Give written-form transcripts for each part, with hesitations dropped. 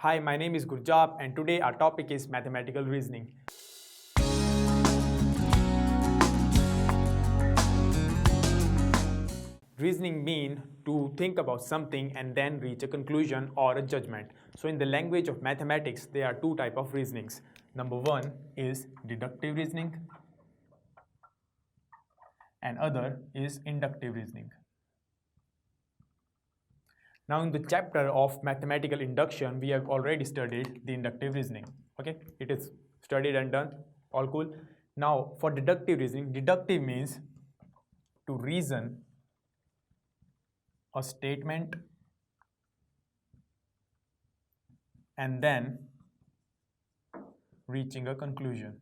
Hi, my name is Gurjab and today our topic is mathematical reasoning. Reasoning mean to think about something and then reach a conclusion or a judgment. So in the language of mathematics, there are two types of reasonings. Number one is deductive reasoning and other is inductive reasoning. Now in the chapter of mathematical induction, we have already studied the inductive reasoning. Okay, it is studied and done, all cool. Now for deductive reasoning, deductive means to reason a statement and then reaching a conclusion.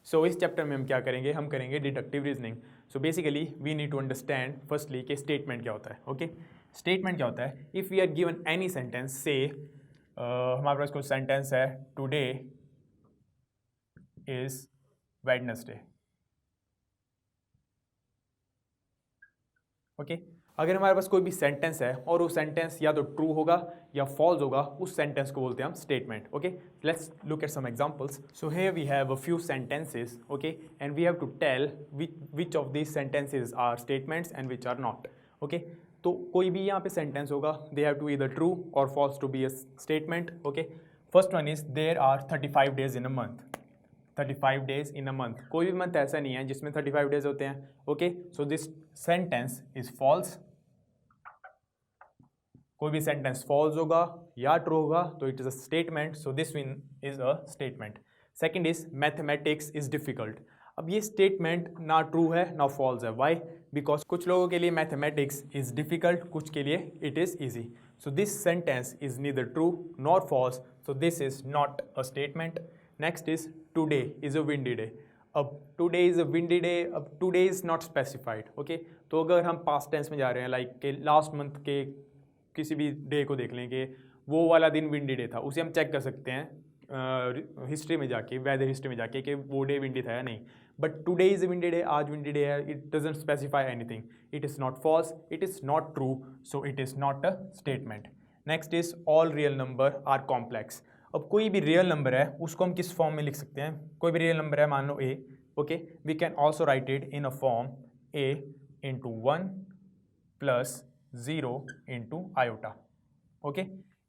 सो इस chapter में हम क्या करेंगे, हम करेंगे deductive reasoning. So basically we need to understand firstly कि statement क्या होता है. ओके, स्टेटमेंट क्या होता है? If we are given any sentence, से हमारे पास कोई सेंटेंस है, टुडे इज वेडनेसडे. ओके, अगर हमारे पास कोई भी सेंटेंस है और वो सेंटेंस या तो ट्रू होगा या फॉल्स होगा, उस सेंटेंस को बोलते हैं हम statement. Okay, let's look at some examples. So here we have a few sentences. Okay, and we have to tell which of these sentences are statements and which are not. Okay, तो कोई भी यहाँ पे sentence होगा, they have to either true or false to be a statement. Okay, first one is there are 35 days in a month. 35 days in a month. कोई भी month ऐसा नहीं है जिसमें 35 डेज होते हैं. Okay, so this sentence is false. कोई भी सेंटेंस फॉल्स होगा या ट्रू होगा तो it is a statement. So this one is a statement. Second is mathematics is difficult. अब ये स्टेटमेंट ना ट्रू है ना फॉल्स है. व्हाई? बिकॉज कुछ लोगों के लिए मैथमेटिक्स इज डिफिकल्ट, कुछ के लिए it is easy. So this sentence is neither true nor false, so this is not a statement. Next is today is a windy day. अब today is a windy day, अब today is not specified. Okay, तो अगर हम past tense में जा रहे हैं, like के लास्ट मंथ के किसी भी डे को देख लें कि वो वाला दिन विंडी डे था, उसे हम चेक कर सकते हैं हिस्ट्री में जाके, वेदर हिस्ट्री में जाके, कि वो डे विंडी था या नहीं. But today is windy day, आज विंडी डे है, it doesn't specify anything. It is not false, it is not true, so it is not a statement. Next is all real number are complex. अब कोई भी real number है उसको हम किस form में लिख सकते हैं? कोई भी रियल नंबर है, मान लो a. Okay, we can also write it in a form a into 1 plus 0 into iota. Okay,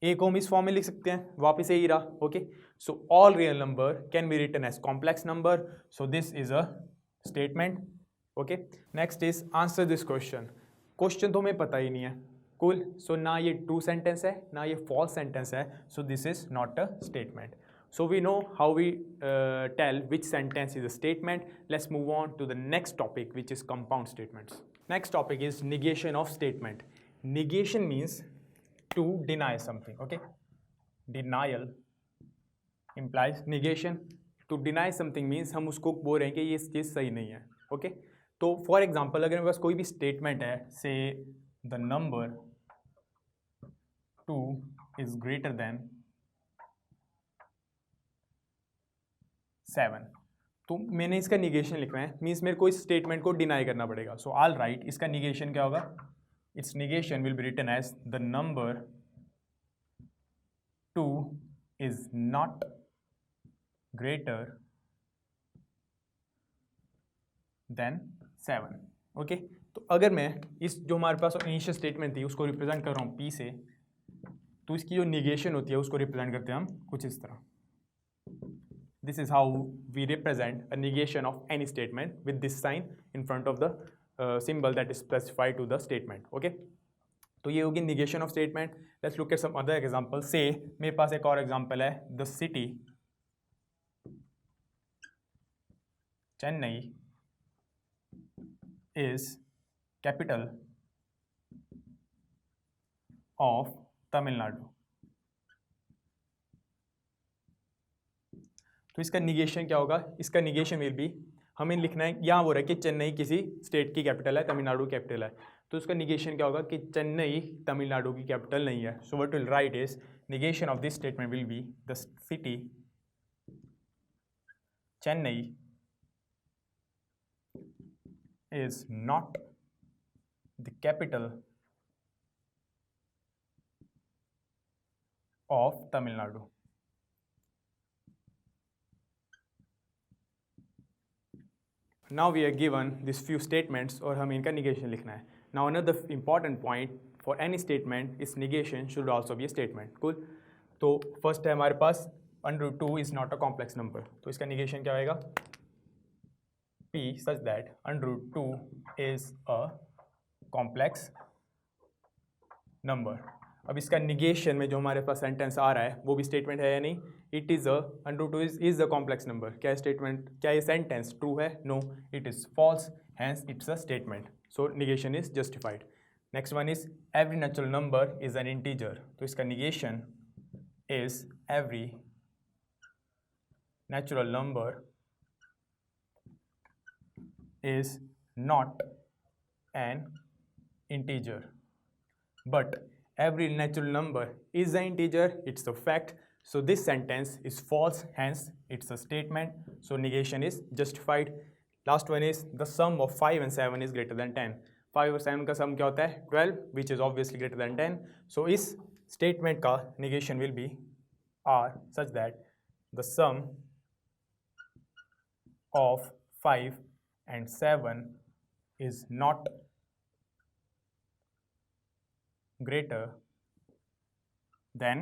a को हम इस फॉर्म में लिख सकते हैं, वापस ए ही रहा. Okay, so all real number can be written as complex number, so this is a statement. Okay, next is answer this question. Question तो हमें पता ही नहीं है. कूल, सो ना ये ट्रू सेंटेंस है ना ये फॉल्स सेंटेंस है, so this is not a statement. So we know how we tell which sentence is a statement. Let's move on to the next topic, which is compound statements. Next topic is negation of statement. Negation means to deny something. Okay, denial implies negation. To deny something means हम उसको बोल रहे हैं कि ये चीज़ सही नहीं है. Okay, तो फॉर एग्जाम्पल अगर मेरे पास कोई भी स्टेटमेंट है, से the number 2 is greater than 7, तो मैंने इसका निगेशन लिखना है, मीन्स मेरे को इस स्टेटमेंट को डिनाई करना पड़ेगा. सो ऑल राइट, इसका निगेशन क्या होगा? Its negation will be written as the number 2 is not greater than 7. Okay, तो अगर मैं इस जो हमारे पास इनिशियल स्टेटमेंट थी उसको रिप्रेजेंट कर रहा हूँ पी से, तो इसकी जो निगेशन होती है उसको रिप्रेजेंट करते हैं हम कुछ इस तरह. This is how we represent a negation of any statement with this sign in front of the symbol that is specified to the statement. Okay, तो ये होगी negation of statement. Let's look at some other example. Say मेरे पास एक और example है, the city Chennai is capital of Tamil Nadu. तो इसका negation क्या होगा? इसका निगेशन विल बी, हमें लिखना है, यहाँ हो रहा है कि चेन्नई किसी स्टेट की कैपिटल है, तमिलनाडु कैपिटल है, तो उसका निगेशन क्या होगा कि चेन्नई तमिलनाडु की कैपिटल नहीं है. So what will write is negation of this statement will be the city Chennai is not the capital of Tamil Nadu. Now we are given these few statements और हमें इनका negation लिखना है. Now another important point for any statement is negation should also be a statement. Cool. तो first है हमारे पास under root 2 is not a complex number. तो इसका negation क्या होएगा? P such that under root 2 is a complex number. अब इसका negation में जो हमारे पास सेंटेंस आ रहा है वो भी स्टेटमेंट है या नहीं? It is a under two is a complex number. क्या स्टेटमेंट, क्या ये सेंटेंस ट्रू है? No, it is false, hence it's a statement. So negation is justified. Next one is every natural number is an integer. तो इसका negation is every natural number is not an integer. But every natural number is an integer, it's a fact. So this sentence is false, hence it's a statement. So negation is justified. Last one is the sum of 5 and 7 is greater than 10. 5 और 7 का sum क्या होता है? 12, which is obviously greater than 10. So इस statement का negation will be R such that the sum of 5 and 7 is not greater than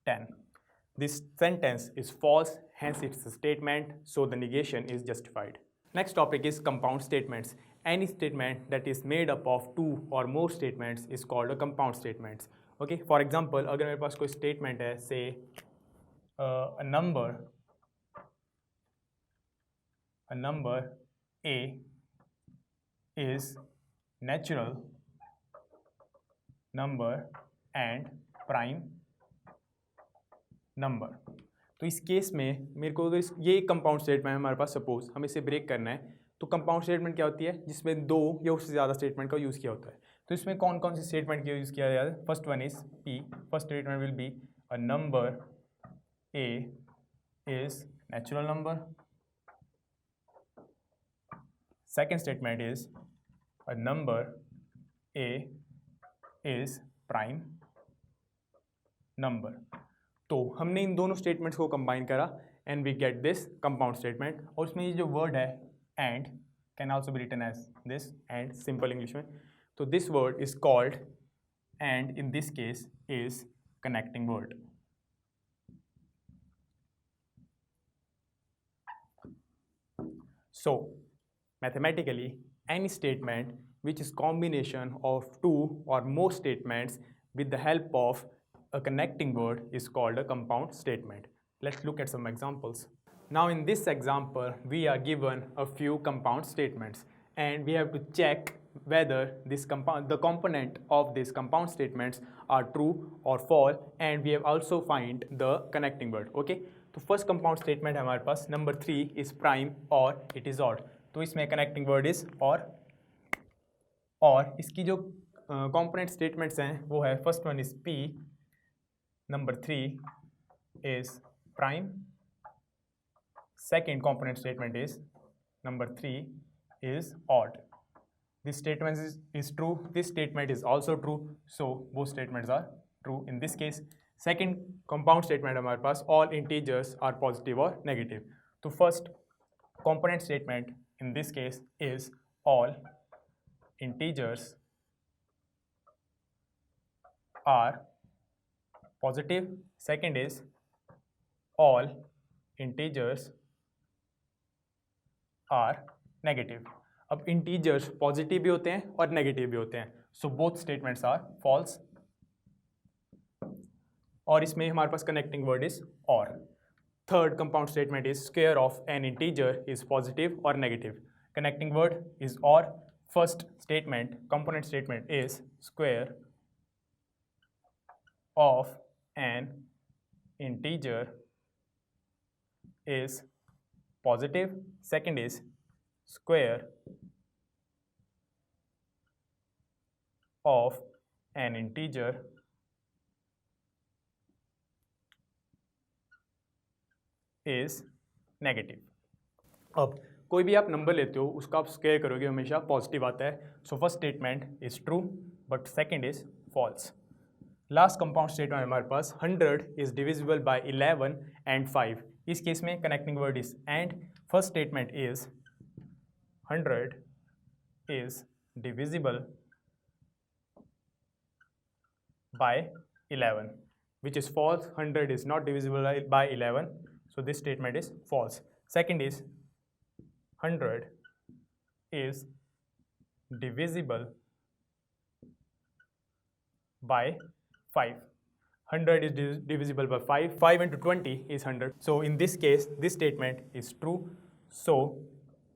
10. This sentence is false, hence it's a statement, so the negation is justified. Next topic is compound statements. Any statement that is made up of two or more statements is called a compound statements. Okay, for example, अगर मेरे पास कोई statement है, say a number A is natural number and prime number. तो इस case में मेरे को अगर ये एक कंपाउंड स्टेटमेंट है हमारे पास, सपोज हमें इसे ब्रेक करना है, तो कंपाउंड स्टेटमेंट क्या होती है? जिसमें दो या उससे ज़्यादा स्टेटमेंट का यूज़ किया होता है. तो इसमें कौन कौन सी स्टेटमेंट का यूज़ किया जाता है? First one is P. First statement will be a number A is natural number. Second statement is a number A is prime number. तो हमने इन दोनों स्टेटमेंट्स को कंबाइन करा and we get this compound statement. और उसमें ये जो word है and can also be written as this and, simple English में. तो this word is called and, in this case is connecting word. So mathematically any statement which is combination of two or more statements with the help of a connecting word is called a compound statement. Let's look at some examples. Now in this example we are given a few compound statements and we have to check whether the component of these compound statements are true or false, and we have also find the connecting word. Okay, तो first compound statement है हमारे पास number 3 is prime और it is odd. तो इसमें connecting word is और इसकी जो component statements हैं वो है first one is P, number 3 is prime, second component statement is number 3 is odd. This statement is true, this statement is also true, so both statements are true in this case. Second compound statement हमारे पास all integers are positive or negative. तो first component statement in this case is all integers are positive. Second is all integers are negative. अब integers positive भी होते हैं और negative भी होते हैं, so both statements are false. और इसमें हमारे पास connecting word is or. Third compound statement is square of an integer is positive or negative. Connecting word is or. First statement component statement is square of an integer is positive. Second is square of an integer is negative. अब कोई भी आप number लेते हो उसका आप square करोगे हमेशा पॉजिटिव आता है. So first statement is true but second is false. Last compound statement हमारे पास 100 इज डिविजिबल बाय 11 एंड 5. इस केस में connecting word is and. First statement is 100 is divisible by 11, which is false. 100 is not divisible by 11, so this statement is false. Second is 100 is divisible by 5. 100 is divisible by 5. 5 into 20 is 100. So in this case, this statement is true. So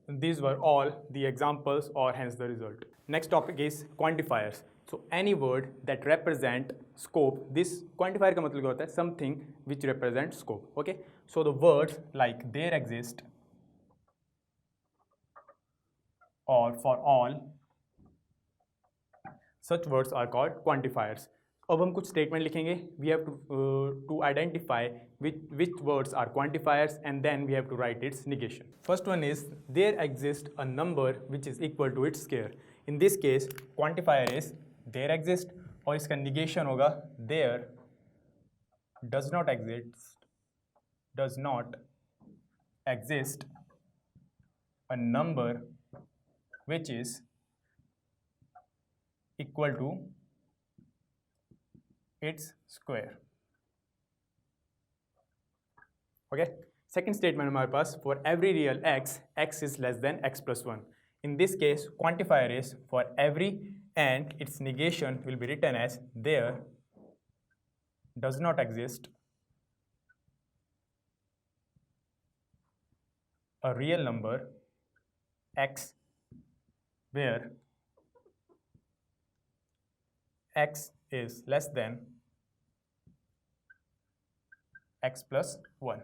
these were all the examples or hence the result. Next topic is quantifiers. So any word that represent scope, this quantifier का मतलब क्या होता है? Something which represents scope. Okay. So the words like there exist or for all, such words are called quantifiers. अब हम कुछ statement लिखेंगे. We have to identify which words are quantifiers and then we have to write its negation. First one is there exists a number which is equal to its square. In this case quantifier is there exist और इसका negation होगा there does not exist a number which is equal to its square. Okay. Second statement हमारे पास for every real x is less than x plus 1. In this case quantifier is for every and its negation will be written as there does not exist a real number x where x is less than x plus 1.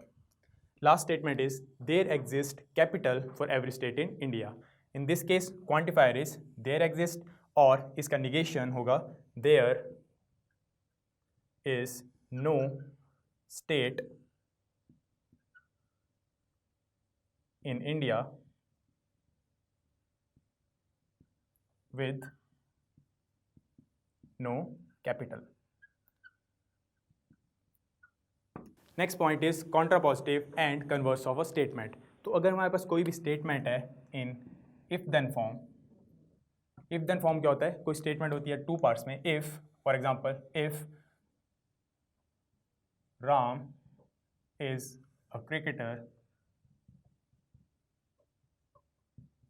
Last statement is there exists capital for every state in India. In this case quantifier is there exists और इसका negation होगा there is no state in India with no capital. Next point is contrapositive and converse of a statement. तो अगर हमारे पास कोई भी statement है in if then form. If then form क्या होता है? कोई स्टेटमेंट होती है टू पार्ट्स में. If for example if Ram is a cricketer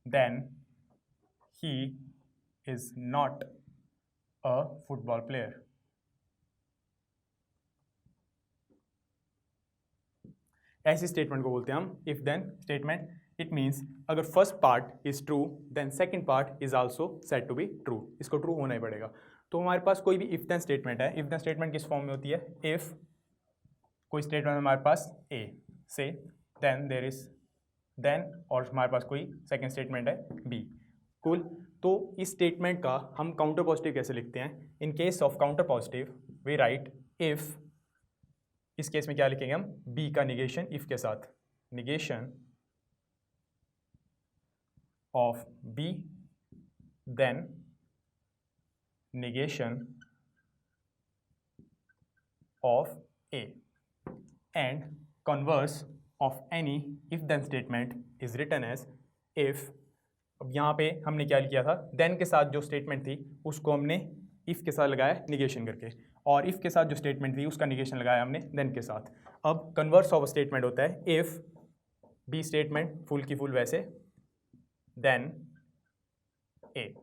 then he is not a football player. ऐसी स्टेटमेंट को बोलते हैं हम if then statement. It means अगर first part is true then second part is also said to be true. इसको true होना ही पड़ेगा. तो हमारे पास कोई भी इफ देन स्टेटमेंट है. इफ देन स्टेटमेंट किस फॉर्म में होती है? इफ कोई स्टेटमेंट हमारे पास ए से देन देयर इज देन और हमारे पास कोई सेकंड स्टेटमेंट है बी. कूल. तो इस स्टेटमेंट का हम काउंटर पॉजिटिव कैसे लिखते हैं? In case of counter positive we write if. इस केस में क्या लिखेंगे हम? बी का निगेशन इफ के साथ. Negation of b then negation of a and converse of any if then statement is written as if. अब यहाँ पे हमने क्या किया था? देन के साथ जो स्टेटमेंट थी उसको हमने इफ के साथ लगाया निगेशन करके और इफ के साथ जो स्टेटमेंट थी उसका निगेशन लगाया हमने देन के साथ. अब कन्वर्स ऑफ स्टेटमेंट होता है इफ बी स्टेटमेंट फुल की फुल वैसे then a.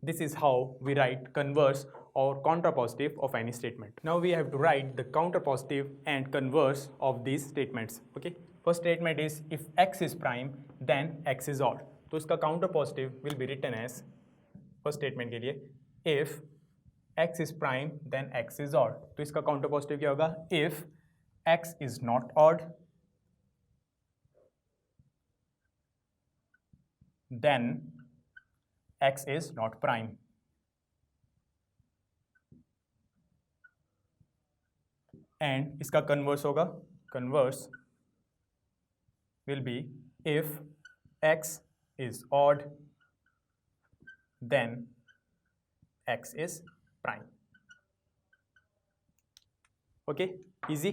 This is how we write converse और contrapositive of any statement. Now we have to write the counterpositive and converse of these statements. Okay. First statement is if x is prime then x is odd. तो इसका counterpositive will be written as first statement के लिए if x is prime then x is odd. तो इसका counterpositive क्या होगा? if x is not odd then x is not prime. And इसका converse होगा. Converse will be if x is odd, then x is prime. Okay, easy.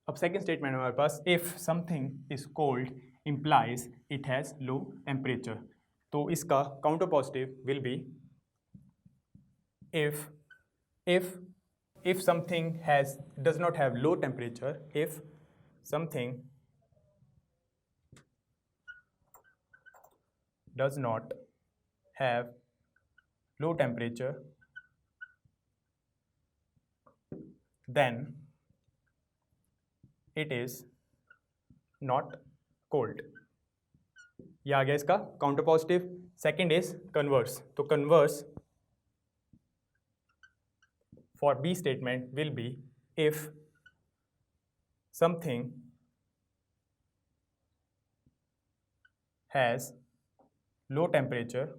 अब second statement हमारे पास, if something is cold implies it has low temperature. तो इसका counter positive will be if something does not have low temperature, if something does not have low temperature, then it is not cold. ये आ गया इसका counter positive. Second is converse. तो converse for b statement will be if something has low temperature,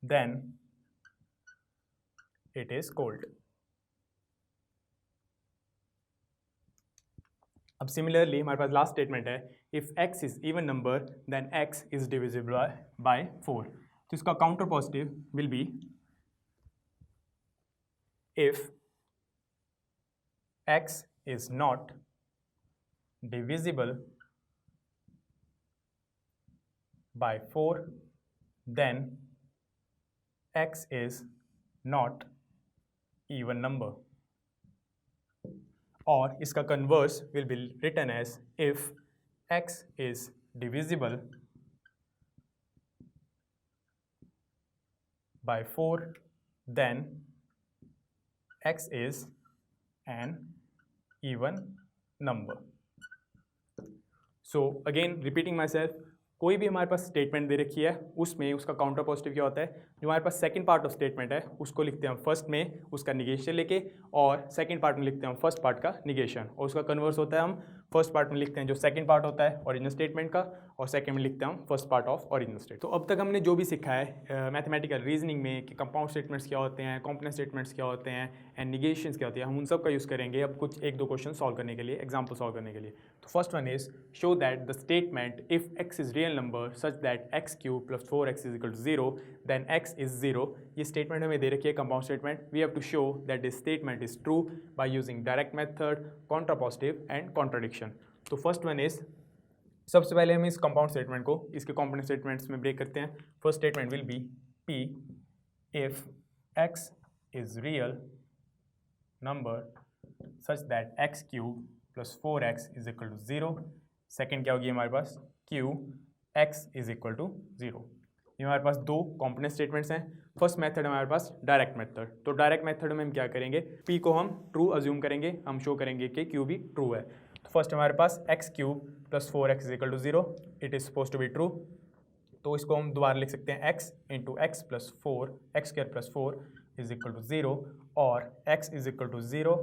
then it is cold. अब similarly हमारे पास last statement है, if x is even number then x is divisible by 4. तो इसका counter positive will be if x is not divisible by 4 then x is not even number. और इसका converse will be written as if x is divisible by 4 then x is an even number. So again repeating myself, कोई भी हमारे पास statement दे रखी है उसमें उसका counter positive क्या होता है, जो हमारे पास सेकंड पार्ट ऑफ स्टेटमेंट है उसको लिखते हैं हम फर्स्ट में उसका निगेशन लेके, और सेकंड पार्ट में लिखते हैं हम फर्स्ट पार्ट का निगेशन, और उसका कन्वर्स होता है हम फर्स्ट पार्ट में लिखते हैं जो सेकंड पार्ट होता है ओरिजिनल स्टेटमेंट का, और सेकंड में लिखते हैं हम first part of original statement. तो अब तक हमने जो भी सीखा है मैथमेटिकल रीजनिंग में कि कंपाउंड स्टेटमेंट्स क्या होते हैं, कॉम्प्लेक्स स्टेटमेंट्स क्या होते हैं एंड निगेशंस क्या होती है, हम उन सब का यूज़ करेंगे अब कुछ एक दो क्वेश्चन सॉल्व करने के लिए, एग्जाम्पल सॉल्व करने के लिए. तो first one is show that the statement if x is real number such that x³ + 4x is equal to 0 then x is 0. ये स्टेटमेंट हमें दे रखी है compound statement. We have to show that this statement is true by using direct method, contrapositive and contradiction. तो first one is, सबसे पहले हम इस कंपाउंड स्टेटमेंट को इसके कॉम्पोनेंट स्टेटमेंट्स में ब्रेक करते हैं. First statement will be p if x is real number such that x³ + 4x is equal to 0. Second क्या होगी हमारे पास, q x is equal to 0. ये हमारे पास दो कॉम्पोनेंट स्टेटमेंट्स हैं. फर्स्ट मेथड है हमारे पास डायरेक्ट मेथड. तो डायरेक्ट मेथड में हम क्या करेंगे, p को हम ट्रू अज्यूम करेंगे, हम शो करेंगे कि q भी ट्रू है. तो फर्स्ट हमारे पास x³ + 4x is equal to 0, it is suppose to be true. तो इसको हम दोबारा लिख सकते हैं x × x + 4 x² + 4 is equal to 0, और x इज इक्वल टू 0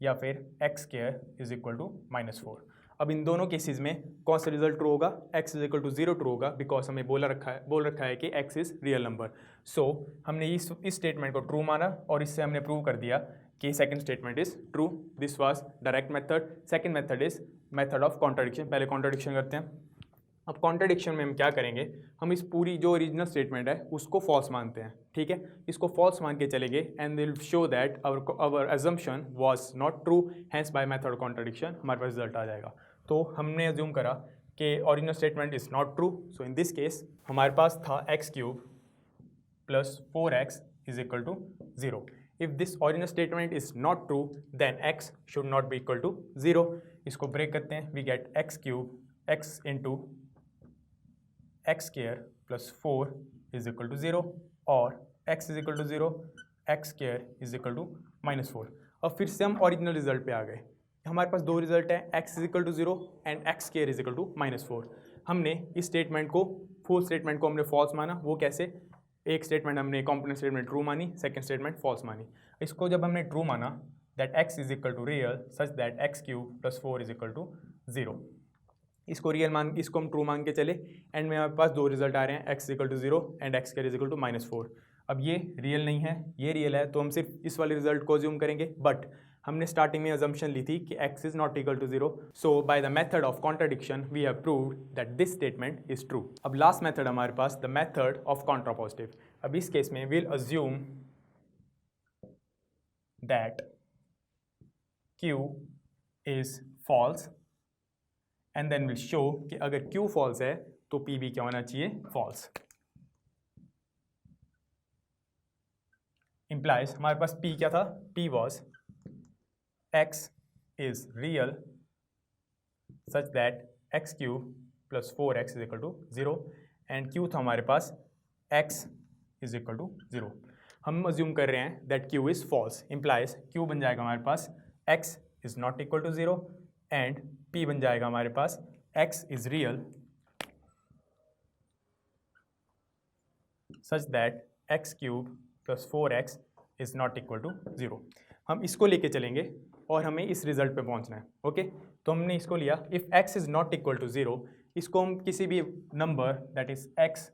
या फिर x² इज इक्वल टू -4. अब इन दोनों केसेस में कौन सा रिजल्ट ट्रू होगा, x is equal to 0 true होगा, बिकॉज हमें बोल रखा है कि x is real number. So हमने इस स्टेटमेंट को ट्रू माना और इससे हमने प्रूव कर दिया कि second statement is true. This was direct method. Second method is method of contradiction. पहले कॉन्ट्रडिक्शन करते हैं. अब कॉन्ट्रडिक्शन में हम क्या करेंगे, हम इस पूरी जो ओरिजिनल स्टेटमेंट है उसको फॉल्स मानते हैं. ठीक है, इसको फॉल्स मान के चलेंगे and will show that our assumption was not true, hence by method of contradiction हमारे पास रिजल्ट आ जाएगा. तो हमने अज्यूम करा कि original statement is not true. So in this case हमारे पास था x³ + 4x is equal to 0. If this original statement is not true, then x should not be equal to 0. इसको ब्रेक करते हैं. We get x³ x × x² + 4 is equal to 0, और x is equal to 0, x² is equal to -4. अब फिर से हम original result पे आ गए. हमारे पास दो रिजल्ट हैं, x is equal to 0 and x² is equal to -4. हमने इस स्टेटमेंट को, फुल स्टेटमेंट को हमने फॉल्स माना. वो कैसे, एक स्टेटमेंट हमने कॉम्पोनेंट स्टेटमेंट ट्रू मानी, सेकंड स्टेटमेंट फॉल्स मानी. इसको जब हमने ट्रू माना that x is equal to real such that x³ + 4 is equal to 0, इसको रियल मान, इसको हम ट्रू मान के चले एंड में हमारे पास दो रिजल्ट आ रहे हैं, x is equal to 0 and x² is equal to -4. अब ये रियल नहीं है, ये रियल है, तो हम सिर्फ इस वाले रिजल्ट को अज्यूम करेंगे. बट हमने स्टार्टिंग में अजम्पशन ली थी कि x is not equal to 0. So by the method of contradiction we have proved that this statement is true. अब लास्ट मेथड हमारे पास द मेथड ऑफ कॉन्ट्रापोजिटिव. अब इस केस में will assume that q is false and then will show कि अगर q false है तो p भी क्या होना चाहिए, फॉल्स. implies हमारे पास p क्या था, p was x is real such that x cube plus 4x is equal to 0 and q था हमारे पास x is equal to 0. हम assume कर रहे हैं that q is false. implies q बन जाएगा हमारे पास x is not equal to 0 and p बन जाएगा हमारे पास x is real such that x cube plus 4x is not equal to 0. हम इसको लेके चलेंगे और हमें इस रिजल्ट पे पहुंचना है. ओके तो हमने इसको लिया if x is not equal to 0. इसको हम किसी भी number that is x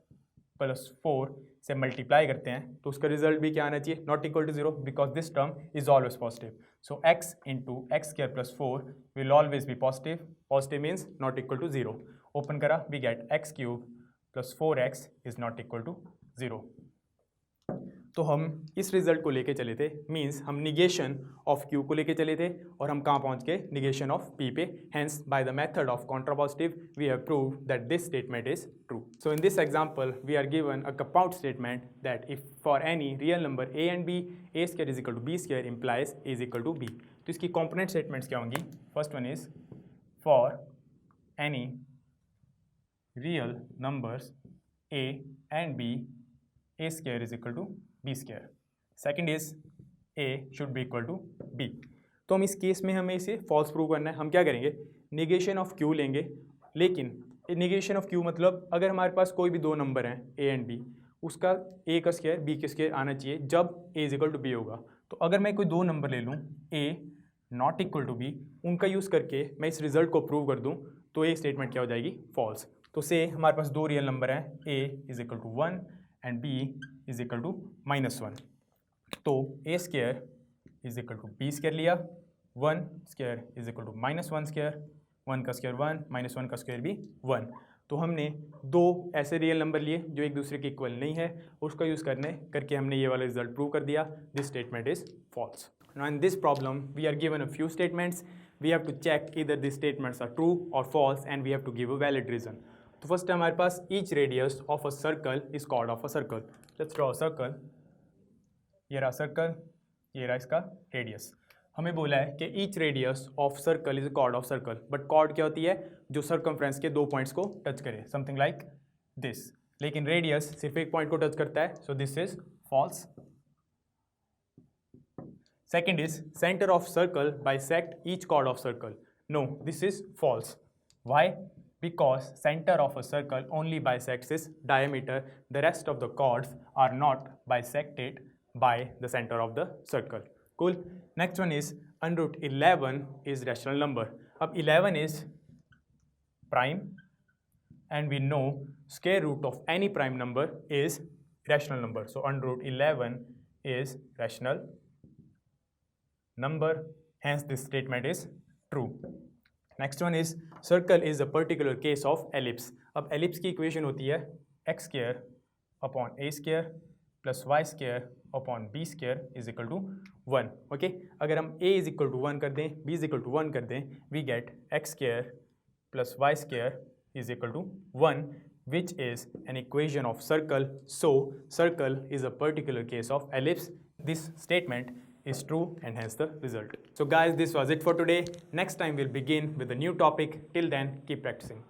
plus 4 से मल्टीप्लाई करते हैं तो उसका रिजल्ट भी क्या आना चाहिए, not equal to 0, because this term is always positive. So x into x square plus 4 will always be positive. Positive means not equal to 0. Open करा we get x cube plus 4x is not equal to 0. तो हम इस result को लेके चले थे, means हम negation of q को लेके चले थे और हम कहाँ पहुँच गए, निगेशन ऑफ p पे. Hence by the method of contrapositive we have proved that this statement is true. So in this example we are given a compound statement that if for any real number a and b a square is equal to b square implies a is equal to b. तो इसकी component statements क्या होंगी. First one is for any real numbers a and b a square is equal to b square. Second is a should be equal to b. तो हम इस case में हमें इसे फॉल्स प्रूव करना है. हम क्या करेंगे, निगेशन ऑफ q लेंगे. लेकिन निगेशन ऑफ q मतलब अगर हमारे पास कोई भी दो नंबर हैं a एंड b, उसका a का स्क्वायर b के स्क्वायर आना चाहिए जब a is equal to b होगा. तो अगर मैं कोई दो नंबर ले लूँ a not equal to b, उनका यूज़ करके मैं इस रिजल्ट को प्रूव कर दूँ तो ये स्टेटमेंट क्या हो जाएगी, फॉल्स. तो से हमारे पास दो रियल नंबर हैं a is equal to 1 and b is equal to -1. तो a square is equal to b square लिया, 1 square is equal to -1 square, 1 का स्क्वायर 1 -1 का स्क्वायर भी 1. तो हमने दो ऐसे रियल नंबर लिए जो एक दूसरे के इक्वल नहीं है, उसका यूज़ करके हमने ये वाला रिजल्ट प्रूव कर दिया. This statement is false. Now in this problem we are given a few statements. We have to check either this statements are true or false and we have to give a valid reason. तो first हमारे पास each radius of a circle is called of a circle. Let's draw a circle. ये रहा circle, ये रहा इसका radius. हमें बोला है कि each radius of circle is chord of circle. But chord क्या होती है, जो सर्कमफ्रेंस के दो पॉइंट्स को टच करे, समथिंग लाइक दिस. लेकिन रेडियस सिर्फ एक पॉइंट को टच करता है, so this is false. Second is centre of circle bisect each chord of circle. No, this is false. Why? Because center of a circle only bisects its diameter, the rest of the chords are not bisected by the center of the circle. Cool. Next one is under root 11 is rational number. अब 11 is prime and we know square root of any prime number is rational number. So under root 11 is rational number. Hence this statement is true. Next one is circle is a particular case of ellipse. अब ellipse की equation होती है x square upon a square plus y square upon b square is equal to 1. Okay, अगर हम a is equal to 1 कर दें, b is equal to 1 कर दें, we get x square plus y square is equal to 1, which is an equation of circle. So circle is a particular case of ellipse. दिस स्टेटमेंट is true and hence the result. So guys, this was it for today. Next time we'll begin with a new topic. Till then, keep practicing.